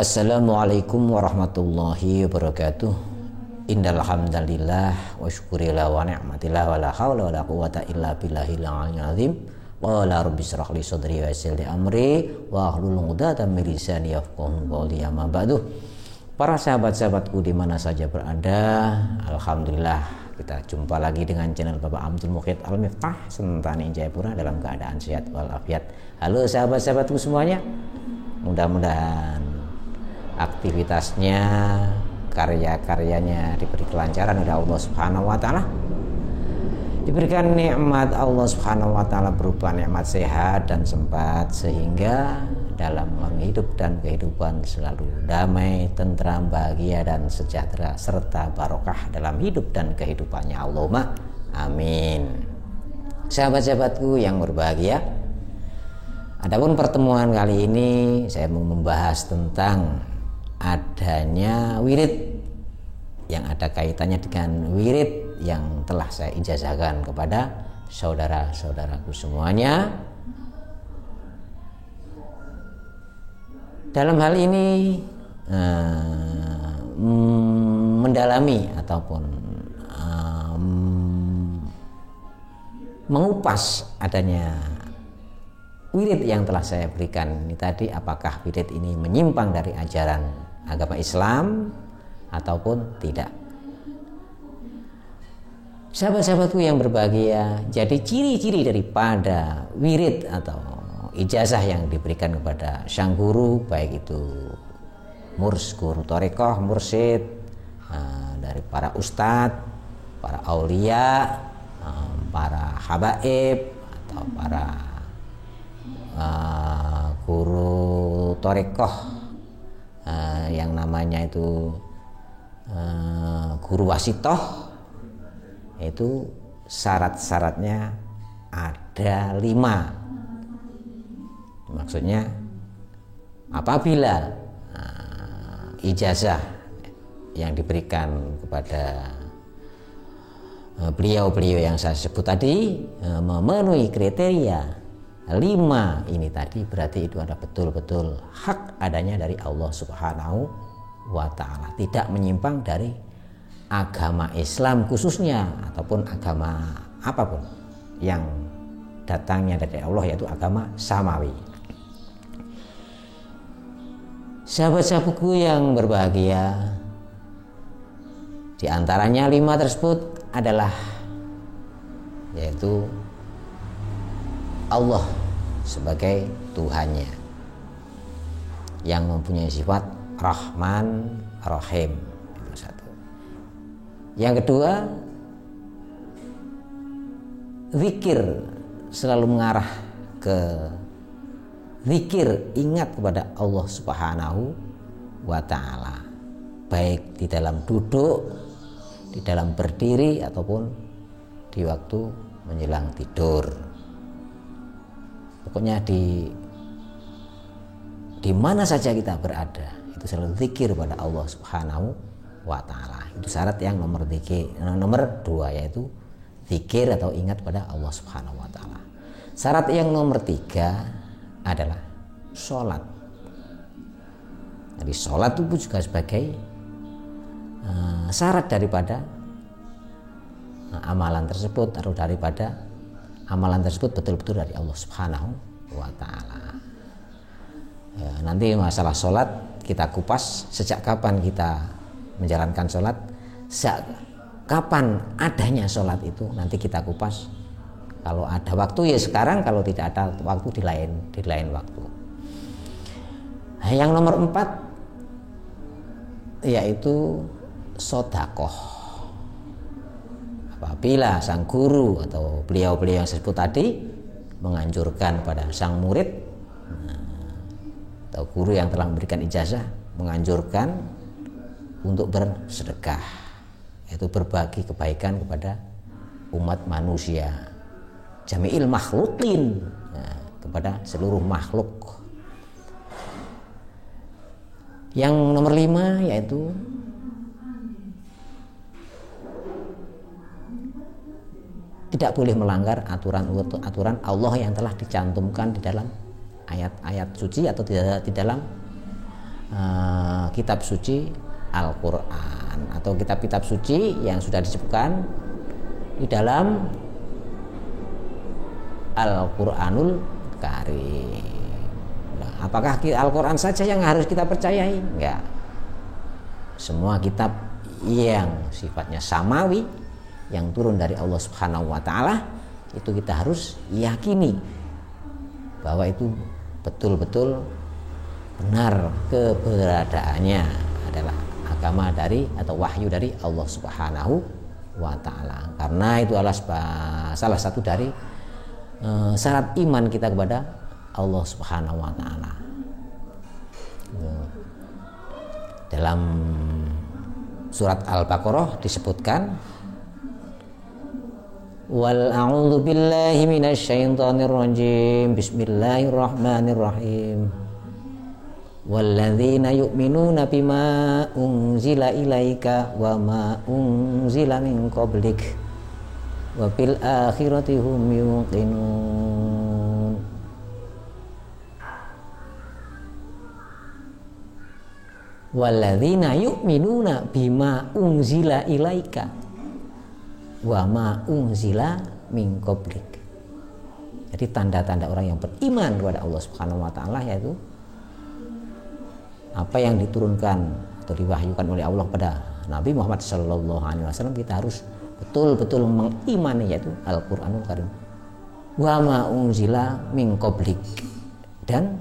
Assalamualaikum warahmatullahi wabarakatuh. Innal hamdalillah wa syukurillah wa ni'matillah wa la haula wa la quwwata illa billahil aliyyil azim. Qala rabbi shrah li sadri wa yassir li amri wa hlul 'uqdatam min lisani yafqahu qawli. Amma ba'du. Para sahabat-sahabatku di mana saja berada, alhamdulillah kita jumpa lagi dengan channel Bapak Abdul Mukhid Al-Miftah Sentani Jayapura dalam keadaan sehat walafiat. Halo sahabat-sahabatku semuanya. Mudah-mudahan aktivitasnya, karya-karyanya diberi kelancaran oleh Allah Subhanahu wa taala. Diberikan nikmat Allah Subhanahu wa taala berupa nikmat sehat dan sempat, sehingga dalam hidup dan kehidupan selalu damai, tentram, bahagia dan sejahtera serta barokah dalam hidup dan kehidupannya. Allahumma amin. Sahabat-sahabatku yang berbahagia, adapun pertemuan kali ini saya mau membahas tentang adanya wirid yang ada kaitannya dengan wirid yang telah saya ijazahkan kepada saudara-saudaraku semuanya. Dalam hal ini mendalami ataupun mengupas adanya wirid yang telah saya berikan ini tadi, apakah wirid ini menyimpang dari ajaran agama Islam ataupun tidak. Sahabat-sahabatku yang berbahagia, jadi ciri-ciri daripada wirid atau ijazah yang diberikan kepada sang guru, baik itu guru thariqah, mursyid, dari para ustadz, para aulia, para habaib atau para guru thariqah yang namanya itu guru wasitoh, itu syarat-syaratnya ada 5. Maksudnya apabila ijazah yang diberikan kepada beliau-beliau yang saya sebut tadi memenuhi kriteria 5 ini tadi, berarti itu adalah betul-betul hak adanya dari Allah Subhanahu wa ta'ala, tidak menyimpang dari agama Islam khususnya ataupun agama apapun yang datangnya dari Allah, yaitu agama samawi. Sahabat-sahabatku yang berbahagia, di antaranya 5 tersebut adalah yaitu Allah sebagai Tuhannya yang mempunyai sifat Rahman Rahim, itu satu. Yang kedua, zikir, selalu mengarah ke zikir, ingat kepada Allah Subhanahu wa ta'ala, baik di dalam duduk, di dalam berdiri, ataupun di waktu menjelang tidur. Pokoknya di mana saja kita berada, itu selalu zikir pada Allah Subhanahu wa ta'ala. Itu syarat yang nomor 2, yaitu zikir atau ingat pada Allah Subhanahu wa ta'ala. Syarat yang nomor 3 adalah sholat. Jadi sholat itu juga sebagai syarat daripada amalan tersebut, atau daripada amalan tersebut betul-betul dari Allah Subhanahu wa ta'ala. Nanti masalah sholat kita kupas, sejak kapan kita menjalankan sholat, sejak kapan adanya sholat itu nanti kita kupas. Kalau ada waktu ya sekarang, kalau tidak ada waktu di lain waktu. Yang nomor 4 yaitu sedekah. Apabila sang guru atau beliau-beliau yang saya sebut tadi menganjurkan pada sang murid atau guru yang telah memberikan ijazah menganjurkan untuk bersedekah, yaitu berbagi kebaikan kepada umat manusia, jami'il makhlukin, kepada seluruh makhluk. Yang nomor 5 yaitu tidak boleh melanggar aturan Allah yang telah dicantumkan di dalam ayat-ayat suci atau di dalam kitab suci Al-Quran atau kitab-kitab suci yang sudah disebutkan di dalam Al-Quranul Karim. Nah, apakah Al-Quran saja yang harus kita percayai? Enggak. Semua kitab yang sifatnya samawi yang turun dari Allah Subhanahu wa taala itu kita harus yakini bahwa itu betul-betul benar keberadaannya adalah agama dari atau wahyu dari Allah Subhanahu wa taala. Karena itu adalah salah satu dari syarat iman kita kepada Allah Subhanahu wa taala. Dalam surat Al-Baqarah disebutkan wal a'udzu billahi minasyaitonir rajim. Bismillahirrahmanirrahim. Walladzina yu'minuna bima unzila ilaika wa ma unzila min qablik wa bil akhirati hum yuqinun. Walladzina yu'minuna bima unzila ilaika wa ma unzila min qablik. Jadi tanda-tanda orang yang beriman kepada Allah Subhanahu wa taala yaitu apa yang diturunkan atau diwahyukan oleh Allah pada Nabi Muhammad sallallahu alaihi wasallam kita harus betul-betul mengimani, yaitu Al-Qur'anul Karim. Wa ma unzila min qablik, dan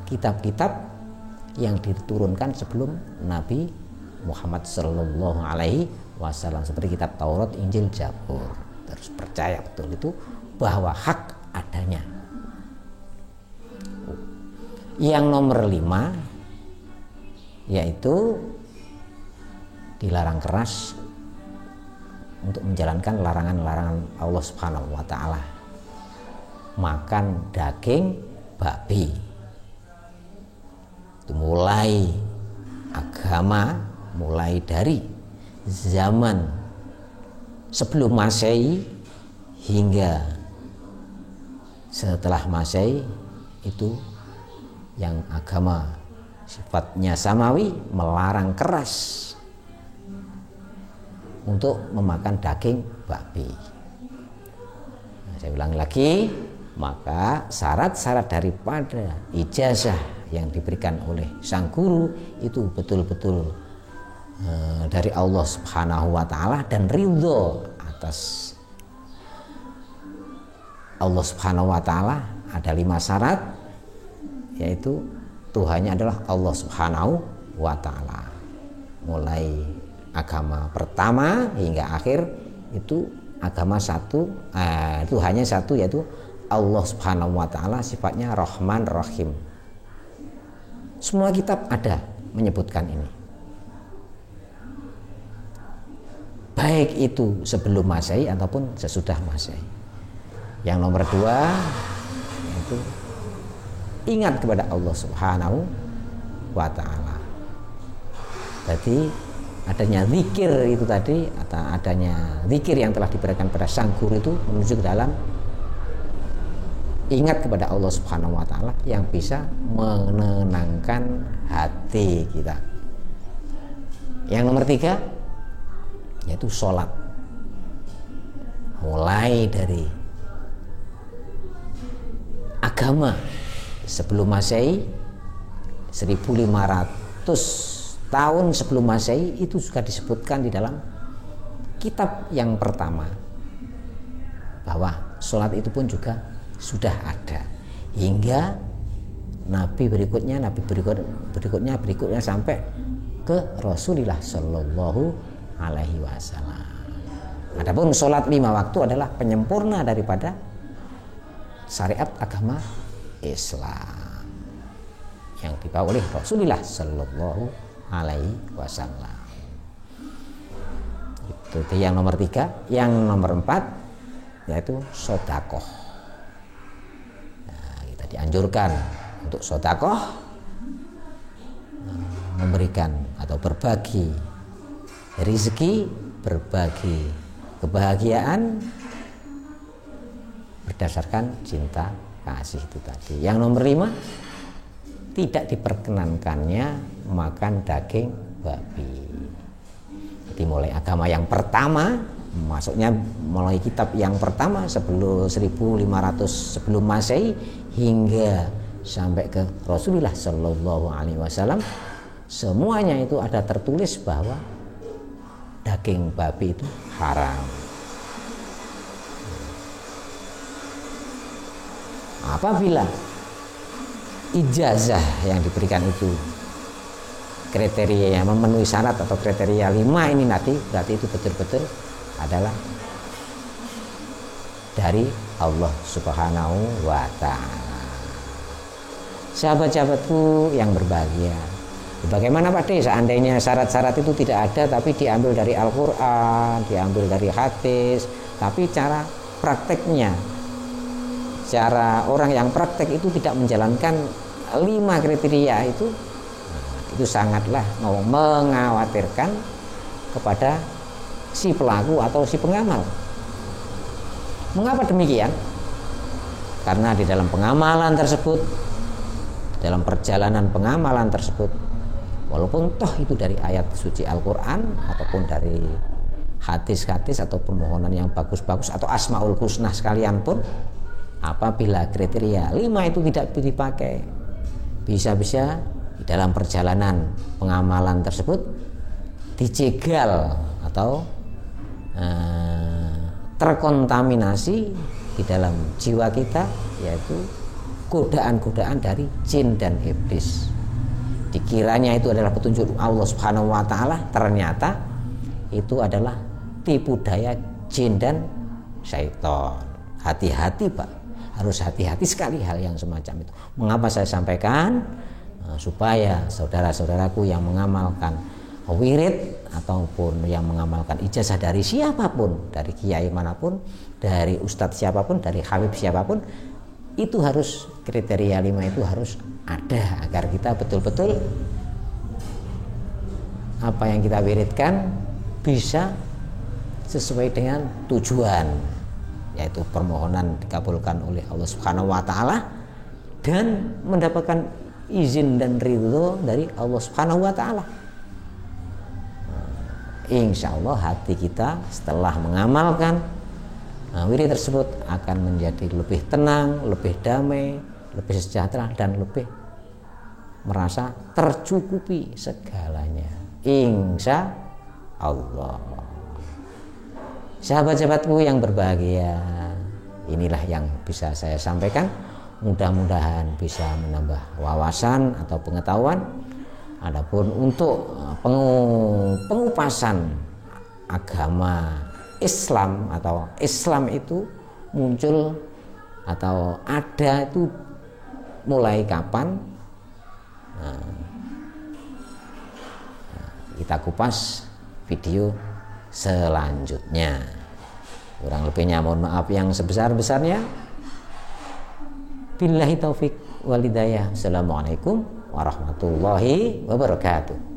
kitab-kitab yang diturunkan sebelum Nabi Muhammad sallallahu alaihi wasallam seperti kitab Taurat, Injil, Zabur. Terus percaya betul itu bahwa hak adanya. Yang nomor 5 yaitu dilarang keras untuk menjalankan larangan-larangan Allah Subhanahu wa taala. Makan daging babi. Itu mulai agama, mulai dari zaman sebelum Masehi hingga setelah Masehi itu yang agama sifatnya samawi melarang keras untuk memakan daging babi. Nah, saya ulangi lagi, maka syarat-syarat daripada ijazah yang diberikan oleh sang guru itu betul-betul dari Allah Subhanahu wa taala dan ridho atas Allah Subhanahu wa taala. Ada 5 syarat, yaitu Tuhannya adalah Allah Subhanahu wa taala. Mulai agama pertama hingga akhir itu agama satu, Tuhannya satu, yaitu Allah Subhanahu wa taala, sifatnya Rahman Rahim. Semua kitab ada menyebutkan ini. Baik itu sebelum Masehi ataupun sesudah Masehi. Yang nomor 2 yaitu ingat kepada Allah Subhanahu wa taala. Jadi adanya zikir itu tadi, atau adanya zikir yang telah diberikan pada sang guru itu menuju ke dalam ingat kepada Allah Subhanahu wa taala yang bisa menenangkan hati kita. Yang nomor 3 yaitu sholat. Mulai dari agama sebelum Masehi 1500 tahun sebelum Masehi itu juga disebutkan di dalam kitab yang pertama bahwa sholat itu pun juga sudah ada hingga nabi berikutnya sampai ke Rasulullah Shallallahu Alaihi Wasallam. Adapun sholat 5 waktu adalah penyempurna daripada syariat agama Islam yang dibawa oleh Rasulullah Shallallahu Alaihi Wasallam. Itu yang nomor 3. Yang nomor 4 yaitu sedekah. Nah, kita dianjurkan untuk sedekah, memberikan atau berbagi rezeki, berbagi kebahagiaan berdasarkan cinta kasih itu tadi. Yang nomor 5 tidak diperkenankannya makan daging babi. Jadi mulai agama yang pertama, maksudnya mulai kitab yang pertama sebelum 1500 sebelum Masehi hingga sampai ke Rasulullah Shallallahu Alaihi Wasallam, semuanya itu ada tertulis bahwa daging babi itu haram. Apabila ijazah yang diberikan itu kriteria yang memenuhi syarat atau kriteria 5 ini nanti berarti itu betul-betul adalah dari Allah Subhanahu wa Ta'ala. Sahabat-sahabatku yang berbahagia, bagaimana Pak De seandainya syarat-syarat itu tidak ada tapi diambil dari Al-Quran, diambil dari hadis, tapi cara prakteknya, cara orang yang praktek itu tidak menjalankan 5 kriteria itu sangatlah mengkhawatirkan kepada si pelaku atau si pengamal. Mengapa demikian? Karena di dalam pengamalan tersebut, dalam perjalanan pengamalan tersebut, walaupun toh itu dari ayat suci Al-Quran ataupun dari hadis-hadis atau permohonan yang bagus-bagus atau Asmaul Husna sekalian pun, apabila kriteria 5 itu tidak dipakai, bisa-bisa di dalam perjalanan pengamalan tersebut dicegal atau terkontaminasi di dalam jiwa kita, yaitu godaan-godaan dari jin dan iblis. Dikiranya itu adalah petunjuk Allah Subhanahu wa Ta'ala, ternyata itu adalah tipu daya jin dan syaitan. Hati-hati Pak, harus hati-hati sekali hal yang semacam itu. Mengapa saya sampaikan? Supaya saudara-saudaraku yang mengamalkan wirid ataupun yang mengamalkan ijazah dari siapapun, dari kiai manapun, dari ustadz siapapun, dari habib siapapun, itu harus kriteria 5 itu harus ada agar kita betul-betul apa yang kita wiridkan bisa sesuai dengan tujuan, yaitu permohonan dikabulkan oleh Allah Subhanahu wa Ta'ala dan mendapatkan izin dan ridho dari Allah Subhanahu wa Ta'ala. Insya Allah hati kita setelah mengamalkan wirid tersebut akan menjadi lebih tenang, lebih damai, lebih sejahtera, dan lebih merasa tercukupi segalanya. Insya Allah. Sahabat-sahabatku yang berbahagia, inilah yang bisa saya sampaikan. Mudah-mudahan bisa menambah wawasan atau pengetahuan. Adapun untuk pengupasan agama Islam atau Islam itu muncul atau ada itu mulai kapan, kita kupas video selanjutnya. Kurang lebihnya mohon maaf yang sebesar-besarnya. Billahi taufik wal hidayah. Assalamualaikum warahmatullahi wabarakatuh.